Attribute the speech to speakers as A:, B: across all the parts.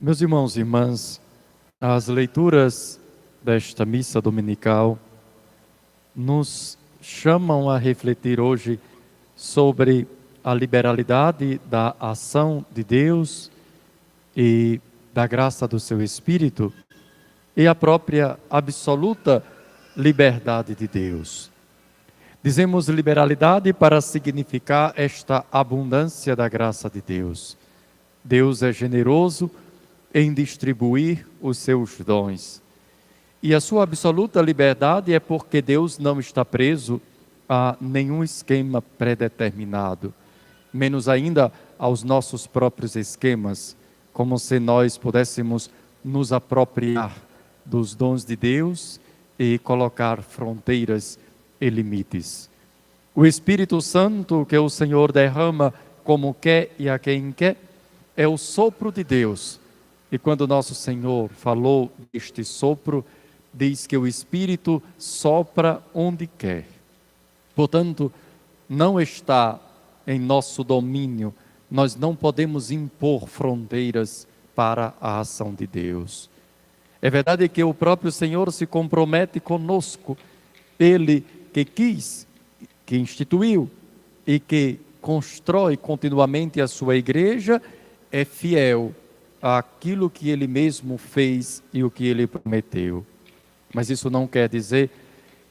A: Meus irmãos e irmãs, as leituras desta missa dominical nos chamam a refletir hoje sobre a liberalidade da ação de Deus e da graça do seu Espírito e a própria absoluta liberdade de Deus. Dizemos liberalidade para significar esta abundância da graça de Deus. Deus é generoso em distribuir os seus dons. E a sua absoluta liberdade é porque Deus não está preso a nenhum esquema predeterminado, menos ainda aos nossos próprios esquemas, como se nós pudéssemos nos apropriar dos dons de Deus e colocar fronteiras e limites. O Espírito Santo que o Senhor derrama como quer e a quem quer é o sopro de Deus. E quando nosso Senhor falou deste sopro, diz que o Espírito sopra onde quer. Portanto, não está em nosso domínio, nós não podemos impor fronteiras para a ação de Deus. É verdade que o próprio Senhor se compromete conosco, Ele que quis, que instituiu e que constrói continuamente a sua igreja, é fiel àquilo que Ele mesmo fez e o que Ele prometeu. Mas isso não quer dizer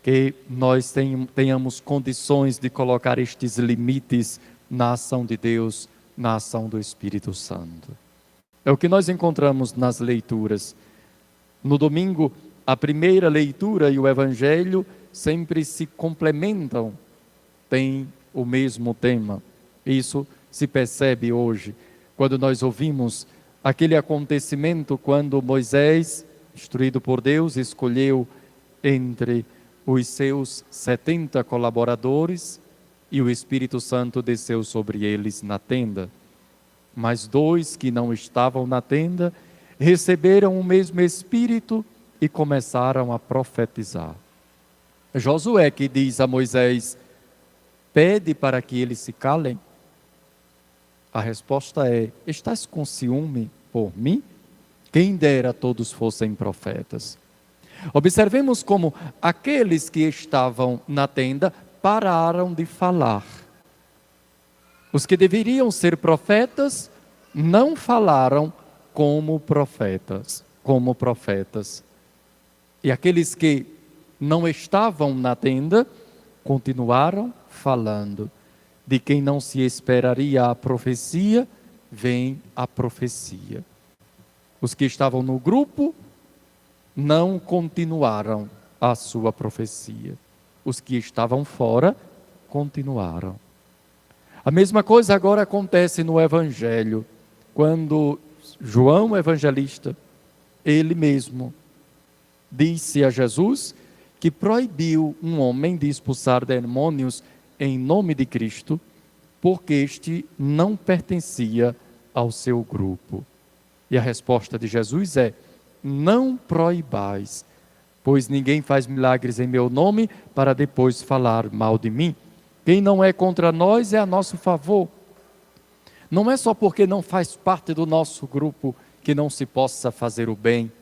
A: que nós tenhamos condições de colocar estes limites na ação de Deus, na ação do Espírito Santo. É o que nós encontramos nas leituras. No domingo, a primeira leitura e o Evangelho sempre se complementam, têm o mesmo tema. Isso se percebe hoje, quando nós ouvimos aquele acontecimento quando Moisés, instruído por Deus, escolheu entre os seus 70 colaboradores e o Espírito Santo desceu sobre eles na tenda. Mas 2 que não estavam na tenda receberam o mesmo Espírito e começaram a profetizar. Josué que diz a Moisés: pede para que eles se calem. A resposta é: estás com ciúme por mim? Quem dera todos fossem profetas. Observemos como aqueles que estavam na tenda pararam de falar. Os que deveriam ser profetas não falaram como profetas. E aqueles que não estavam na tenda continuaram falando. De quem não se esperaria a profecia, vem a profecia. Os que estavam no grupo não continuaram a sua profecia. Os que estavam fora continuaram. A mesma coisa agora acontece no Evangelho, quando João Evangelista, ele mesmo, disse a Jesus que proibiu um homem de expulsar demônios em nome de Cristo, porque este não pertencia ao seu grupo. E a resposta de Jesus é: não proibais, pois ninguém faz milagres em meu nome para depois falar mal de mim. Quem não é contra nós é a nosso favor. Não é só porque não faz parte do nosso grupo que não se possa fazer o bem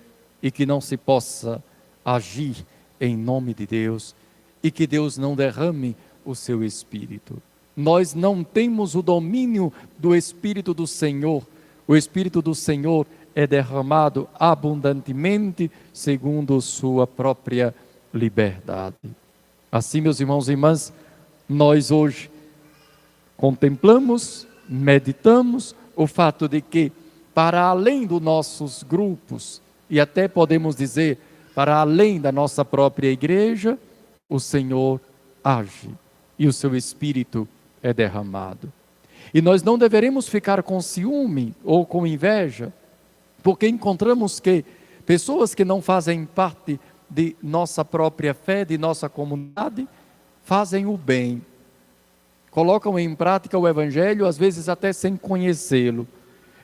A: e que não se possa agir em nome de Deus e que Deus não derrame o seu Espírito. Nós não temos o domínio do Espírito do Senhor. O Espírito do Senhor é derramado abundantemente segundo sua própria liberdade. Assim, meus irmãos e irmãs, nós hoje contemplamos, meditamos o fato de que, para além dos nossos grupos, e até podemos dizer, para além da nossa própria igreja, o Senhor age e o seu Espírito é derramado. E nós não deveremos ficar com ciúme ou com inveja, porque encontramos que pessoas que não fazem parte de nossa própria fé, de nossa comunidade, fazem o bem, colocam em prática o Evangelho, às vezes até sem conhecê-lo,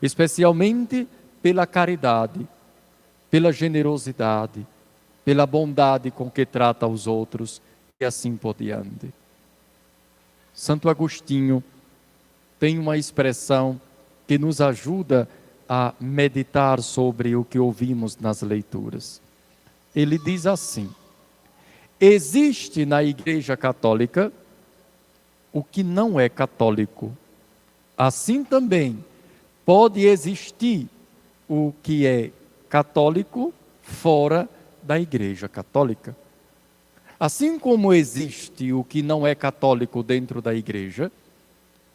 A: especialmente pela caridade, pela generosidade, pela bondade com que trata os outros e assim por diante. Santo Agostinho tem uma expressão que nos ajuda a meditar sobre o que ouvimos nas leituras. Ele diz assim: existe na Igreja Católica o que não é católico. Assim também pode existir o que é católico fora da Igreja Católica. Assim como existe o que não é católico dentro da Igreja,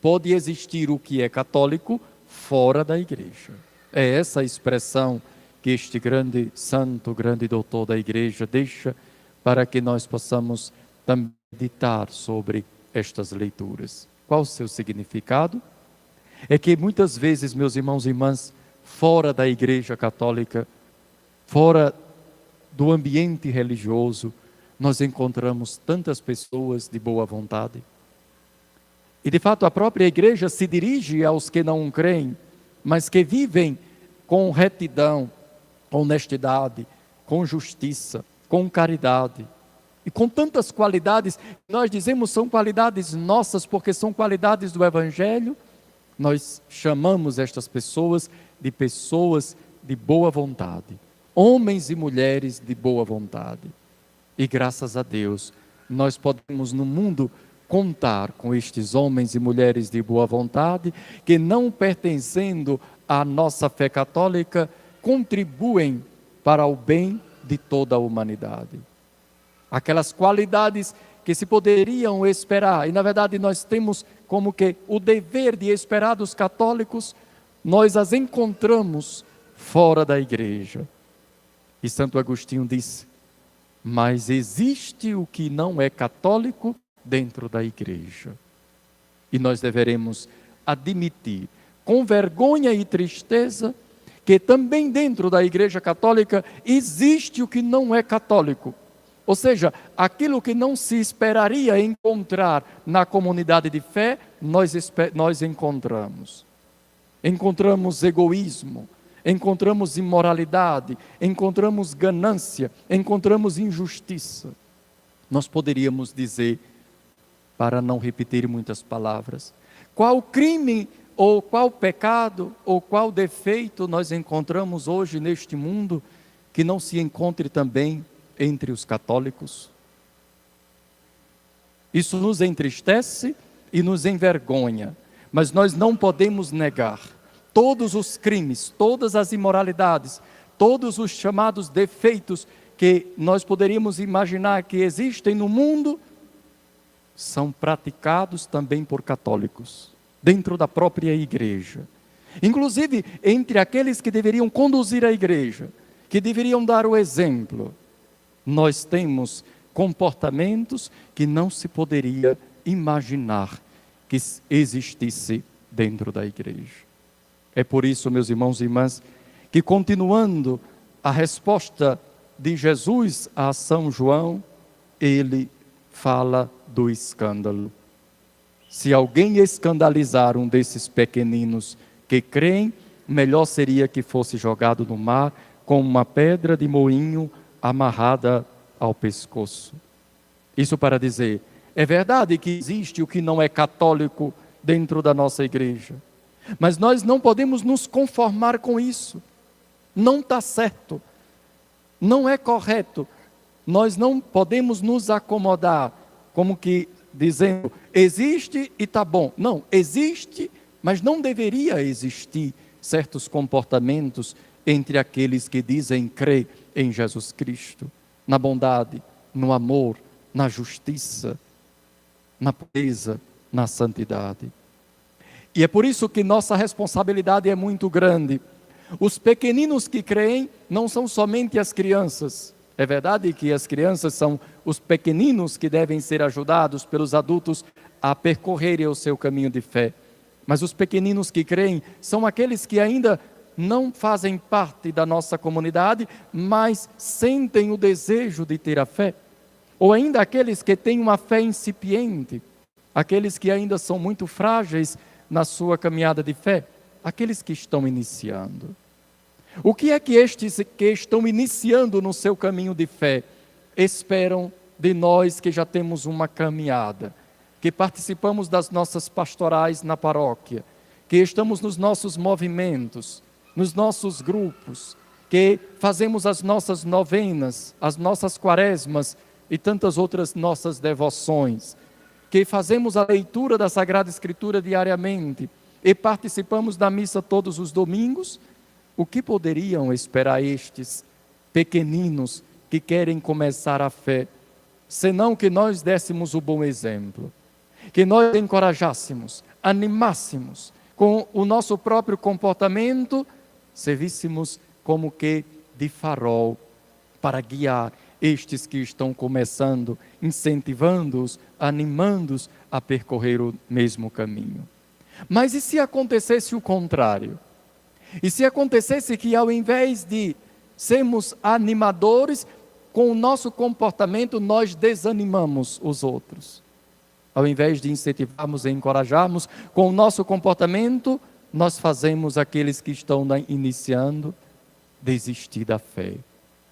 A: pode existir o que é católico fora da Igreja. É essa a expressão que este grande santo, grande doutor da Igreja deixa para que nós possamos também meditar sobre estas leituras. Qual o seu significado? É que muitas vezes, meus irmãos e irmãs, fora da Igreja Católica, fora do ambiente religioso, nós encontramos tantas pessoas de boa vontade. E de fato a própria Igreja se dirige aos que não creem, mas que vivem com retidão, com honestidade, com justiça, com caridade. E com tantas qualidades, nós dizemos são qualidades nossas, porque são qualidades do Evangelho. Nós chamamos estas pessoas de boa vontade, homens e mulheres de boa vontade. E graças a Deus, nós podemos no mundo contar com estes homens e mulheres de boa vontade, que não pertencendo à nossa fé católica, contribuem para o bem de toda a humanidade. Aquelas qualidades que se poderiam esperar, e na verdade nós temos como que o dever de esperar dos católicos, nós as encontramos fora da Igreja. E Santo Agostinho disse: mas existe o que não é católico dentro da Igreja. E nós deveremos admitir, com vergonha e tristeza, que também dentro da Igreja Católica existe o que não é católico. Ou seja, aquilo que não se esperaria encontrar na comunidade de fé, nós encontramos. Encontramos egoísmo, encontramos imoralidade, encontramos ganância, encontramos injustiça. Nós poderíamos dizer, para não repetir muitas palavras, qual crime, ou qual pecado, ou qual defeito nós encontramos hoje neste mundo, que não se encontre também entre os católicos? Isso nos entristece e nos envergonha, mas nós não podemos negar. Todos os crimes, todas as imoralidades, todos os chamados defeitos que nós poderíamos imaginar que existem no mundo, são praticados também por católicos, dentro da própria Igreja. Inclusive, entre aqueles que deveriam conduzir a Igreja, que deveriam dar o exemplo, nós temos comportamentos que não se poderia imaginar que existisse dentro da Igreja. É por isso, meus irmãos e irmãs, que continuando a resposta de Jesus a São João, ele fala do escândalo. Se alguém escandalizar um desses pequeninos que creem, melhor seria que fosse jogado no mar com uma pedra de moinho amarrada ao pescoço. Isso para dizer, é verdade que existe o que não é católico dentro da nossa Igreja, mas nós não podemos nos conformar com isso. Não está certo, não é correto. Nós não podemos nos acomodar como que dizendo, existe e está bom. Não, existe, mas não deveria existir certos comportamentos entre aqueles que dizem crer em Jesus Cristo, na bondade, no amor, na justiça, na pureza, na santidade. E é por isso que nossa responsabilidade é muito grande. Os pequeninos que creem não são somente as crianças. É verdade que as crianças são os pequeninos que devem ser ajudados pelos adultos a percorrerem o seu caminho de fé. Mas os pequeninos que creem são aqueles que ainda não fazem parte da nossa comunidade, mas sentem o desejo de ter a fé. Ou ainda aqueles que têm uma fé incipiente, aqueles que ainda são muito frágeis na sua caminhada de fé, aqueles que estão iniciando. O que é que estes que estão iniciando no seu caminho de fé esperam de nós que já temos uma caminhada, que participamos das nossas pastorais na paróquia, que estamos nos nossos movimentos, nos nossos grupos, que fazemos as nossas novenas, as nossas quaresmas e tantas outras nossas devoções, que fazemos a leitura da Sagrada Escritura diariamente e participamos da missa todos os domingos, o que poderiam esperar estes pequeninos que querem começar a fé, senão que nós dessemos o bom exemplo, que nós encorajássemos, animássemos com o nosso próprio comportamento, servíssemos como que de farol para guiar estes que estão começando, incentivando-os, animando-os a percorrer o mesmo caminho. Mas e se acontecesse o contrário? E se acontecesse que ao invés de sermos animadores, com o nosso comportamento nós desanimamos os outros? Ao invés de incentivarmos e encorajarmos, com o nosso comportamento, nós fazemos aqueles que estão iniciando desistir da fé.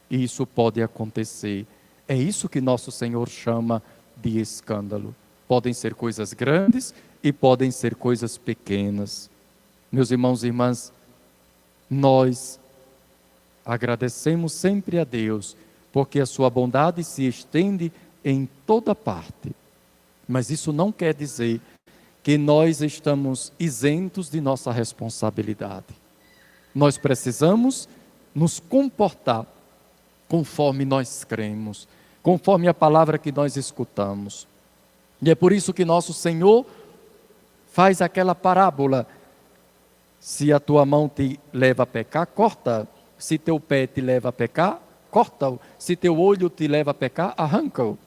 A: E isso pode acontecer. É isso que nosso Senhor chama de escândalo. Podem ser coisas grandes e podem ser coisas pequenas. Meus irmãos e irmãs, nós agradecemos sempre a Deus, porque a sua bondade se estende em toda parte. Mas isso não quer dizer que nós estamos isentos de nossa responsabilidade. Nós precisamos nos comportar conforme nós cremos, conforme a palavra que nós escutamos. E é por isso que nosso Senhor faz aquela parábola: se a tua mão te leva a pecar, corta. Se teu pé te leva a pecar, corta-o. Se teu olho te leva a pecar, arranca-o.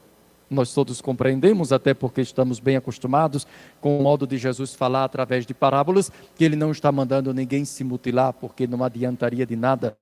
A: Nós todos compreendemos, até porque estamos bem acostumados com o modo de Jesus falar através de parábolas, que ele não está mandando ninguém se mutilar, porque não adiantaria de nada.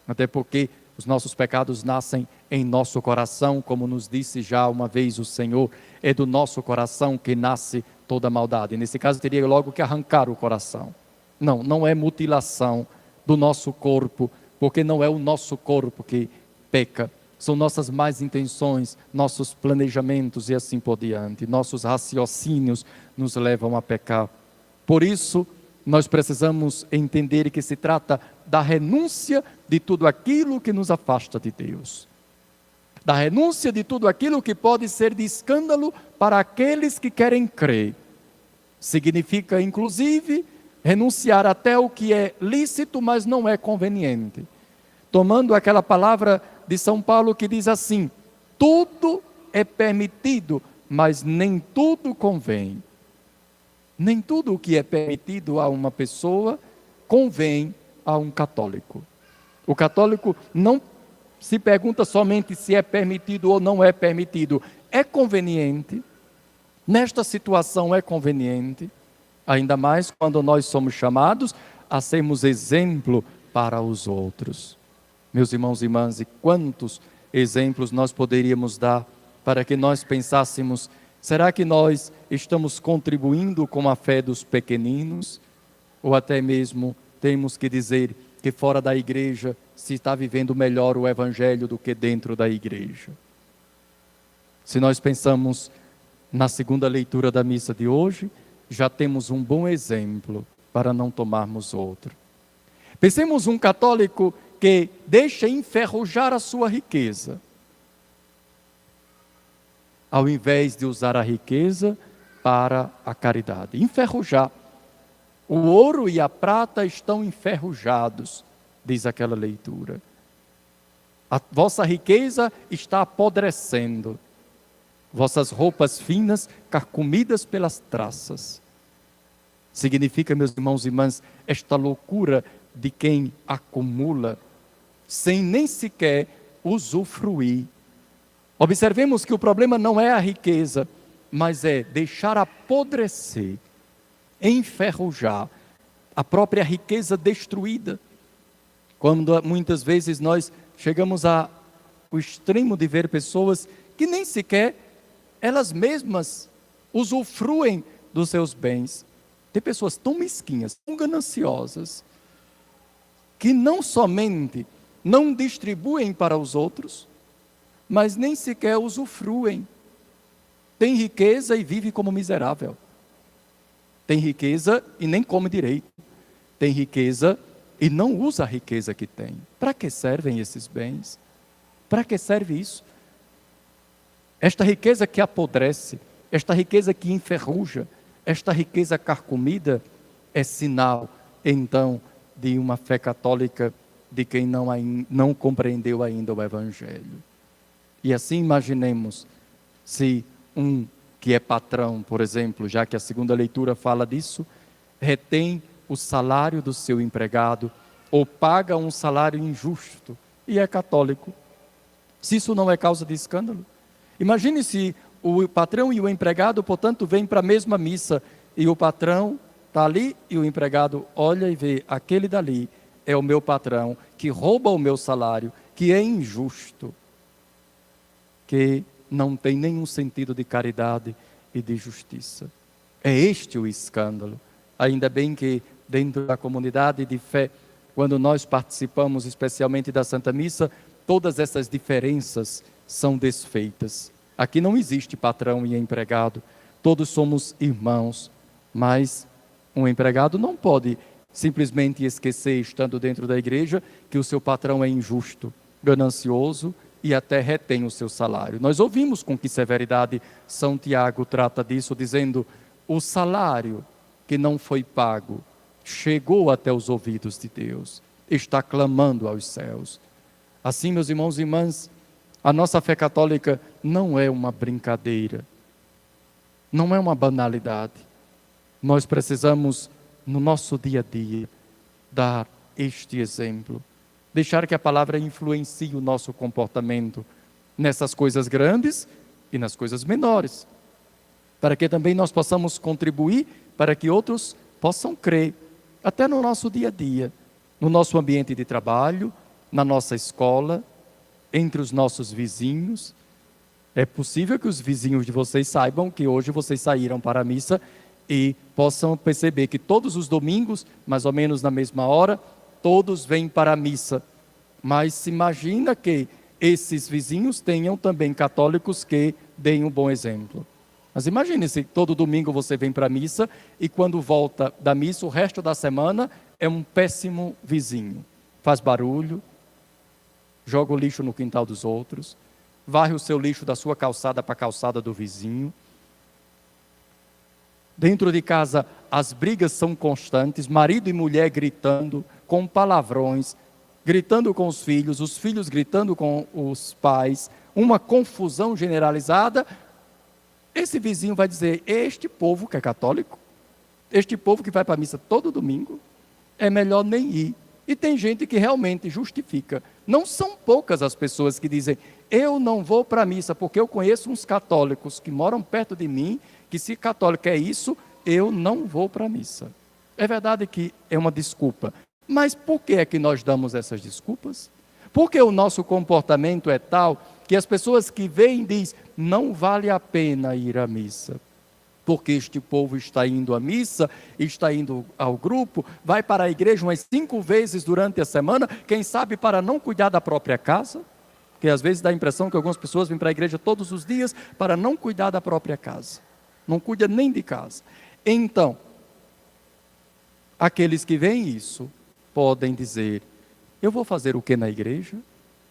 A: Até porque os nossos pecados nascem em nosso coração, como nos disse já uma vez o Senhor, é do nosso coração que nasce toda a maldade. Nesse caso teria logo que arrancar o coração. Não é mutilação do nosso corpo, porque não é o nosso corpo que peca. São nossas más intenções, nossos planejamentos e assim por diante. Nossos raciocínios nos levam a pecar. Por isso, nós precisamos entender que se trata da renúncia de tudo aquilo que nos afasta de Deus. Da renúncia de tudo aquilo que pode ser de escândalo para aqueles que querem crer. Significa, inclusive, renunciar até o que é lícito, mas não é conveniente. Tomando aquela palavra de São Paulo que diz assim: tudo é permitido, mas nem tudo convém. Nem tudo o que é permitido a uma pessoa convém a um católico. O católico não se pergunta somente se é permitido ou não é permitido. É conveniente, nesta situação é conveniente, ainda mais quando nós somos chamados a sermos exemplo para os outros. Meus irmãos e irmãs, e quantos exemplos nós poderíamos dar para que nós pensássemos: será que nós estamos contribuindo com a fé dos pequeninos? Ou até mesmo temos que dizer que fora da igreja se está vivendo melhor o evangelho do que dentro da igreja? Se nós pensamos na segunda leitura da missa de hoje, já temos um bom exemplo para não tomarmos outro. Pensemos um católico que deixa enferrujar a sua riqueza, ao invés de usar a riqueza para a caridade. Enferrujar. O ouro e a prata estão enferrujados, diz aquela leitura. A vossa riqueza está apodrecendo. Vossas roupas finas, carcomidas pelas traças. Significa, meus irmãos e irmãs, esta loucura de quem acumula, sem nem sequer usufruir. Observemos que o problema não é a riqueza, mas é deixar apodrecer, enferrujar, a própria riqueza destruída. Quando muitas vezes nós chegamos ao extremo de ver pessoas que nem sequer elas mesmas usufruem dos seus bens. Tem pessoas tão mesquinhas, tão gananciosas, que não somente não distribuem para os outros, mas nem sequer usufruem. Tem riqueza e vive como miserável. Tem riqueza e nem come direito. Tem riqueza e não usa a riqueza que tem. Para que servem esses bens? Para que serve isso? Esta riqueza que apodrece, esta riqueza que enferruja, esta riqueza carcomida é sinal, então, de uma fé católica de quem não compreendeu ainda o Evangelho. E assim imaginemos, se um que é patrão, por exemplo, já que a segunda leitura fala disso, retém o salário do seu empregado, ou paga um salário injusto, e é católico. Se isso não é causa de escândalo. Imagine se o patrão e o empregado, portanto, vêm para a mesma missa, e o patrão está ali, e o empregado olha e vê, aquele dali é o meu patrão, que rouba o meu salário, que é injusto, que não tem nenhum sentido de caridade e de justiça. É este o escândalo. Ainda bem que dentro da comunidade de fé, quando nós participamos especialmente da Santa Missa, todas essas diferenças são desfeitas. Aqui não existe patrão e empregado, todos somos irmãos, mas um empregado não pode simplesmente esquecer, estando dentro da igreja, que o seu patrão é injusto, ganancioso e até retém o seu salário. Nós ouvimos com que severidade São Tiago trata disso, dizendo: o salário que não foi pago chegou até os ouvidos de Deus, está clamando aos céus. Assim, meus irmãos e irmãs, a nossa fé católica não é uma brincadeira, não é uma banalidade. Nós precisamos, no nosso dia a dia, dar este exemplo, deixar que a palavra influencie o nosso comportamento nessas coisas grandes e nas coisas menores, para que também nós possamos contribuir para que outros possam crer, até no nosso dia a dia, no nosso ambiente de trabalho, na nossa escola, entre os nossos vizinhos. É possível que os vizinhos de vocês saibam que hoje vocês saíram para a missa e possam perceber que todos os domingos, mais ou menos na mesma hora, todos vêm para a missa. Mas se imagina que esses vizinhos tenham também católicos que deem um bom exemplo. Mas imagine se todo domingo você vem para a missa e quando volta da missa, o resto da semana é um péssimo vizinho. Faz barulho, joga o lixo no quintal dos outros, varre o seu lixo da sua calçada para a calçada do vizinho. Dentro de casa, as brigas são constantes, marido e mulher gritando, com palavrões, gritando com os filhos gritando com os pais, uma confusão generalizada. Esse vizinho vai dizer: este povo que é católico, este povo que vai para a missa todo domingo, é melhor nem ir. E tem gente que realmente justifica. Não são poucas as pessoas que dizem: eu não vou para a missa, porque eu conheço uns católicos que moram perto de mim, que se católico é isso, eu não vou para a missa. É verdade que é uma desculpa. Mas por que é que nós damos essas desculpas? Porque o nosso comportamento é tal que as pessoas que veem dizem: não vale a pena ir à missa. Porque este povo está indo à missa, está indo ao grupo, vai para a igreja umas 5 vezes durante a semana, quem sabe para não cuidar da própria casa, porque às vezes dá a impressão que algumas pessoas vêm para a igreja todos os dias para não cuidar da própria casa, não cuida nem de casa. Então, aqueles que veem isso, podem dizer: eu vou fazer o que na igreja?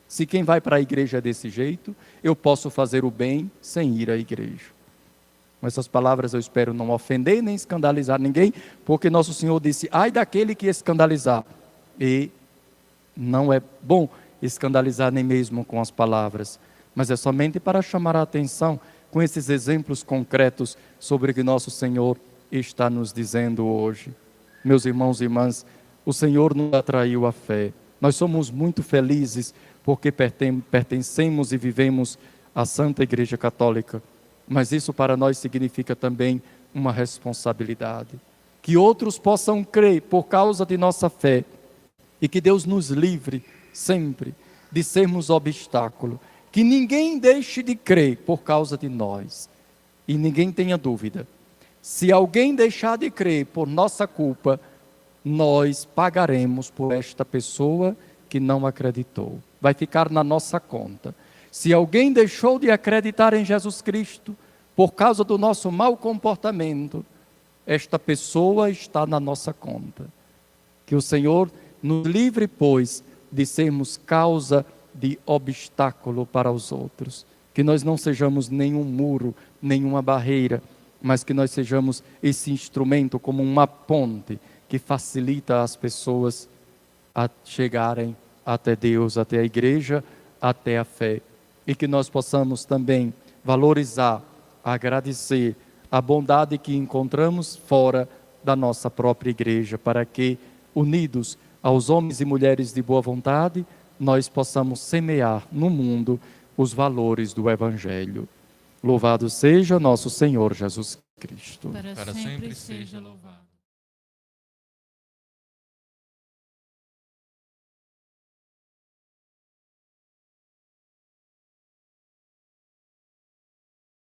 A: Se quem vai para a igreja é desse jeito, eu posso fazer o bem sem ir à igreja. Com essas palavras eu espero não ofender nem escandalizar ninguém, porque nosso Senhor disse: ai daquele que escandalizar. E não é bom escandalizar nem mesmo com as palavras, mas é somente para chamar a atenção com esses exemplos concretos sobre o que nosso Senhor está nos dizendo hoje. Meus irmãos e irmãs, o Senhor nos atraiu à fé. Nós somos muito felizes porque pertencemos e vivemos à Santa Igreja Católica. Mas isso para nós significa também uma responsabilidade. Que outros possam crer por causa de nossa fé. E que Deus nos livre sempre de sermos obstáculo. Que ninguém deixe de crer por causa de nós. E ninguém tenha dúvida: se alguém deixar de crer por nossa culpa, nós pagaremos por esta pessoa que não acreditou. Vai ficar na nossa conta. Se alguém deixou de acreditar em Jesus Cristo por causa do nosso mau comportamento, esta pessoa está na nossa conta. Que o Senhor Nos livre, pois, de sermos causa de obstáculo para os outros. Que nós não sejamos nenhum muro, nenhuma barreira, mas que nós sejamos esse instrumento como uma ponte que facilita as pessoas a chegarem até Deus, até a igreja, até a fé. E que nós possamos também valorizar, agradecer a bondade que encontramos fora da nossa própria igreja, para que, unidos aos homens e mulheres de boa vontade, nós possamos semear no mundo os valores do Evangelho. Louvado seja nosso Senhor Jesus Cristo.
B: Para sempre seja louvado.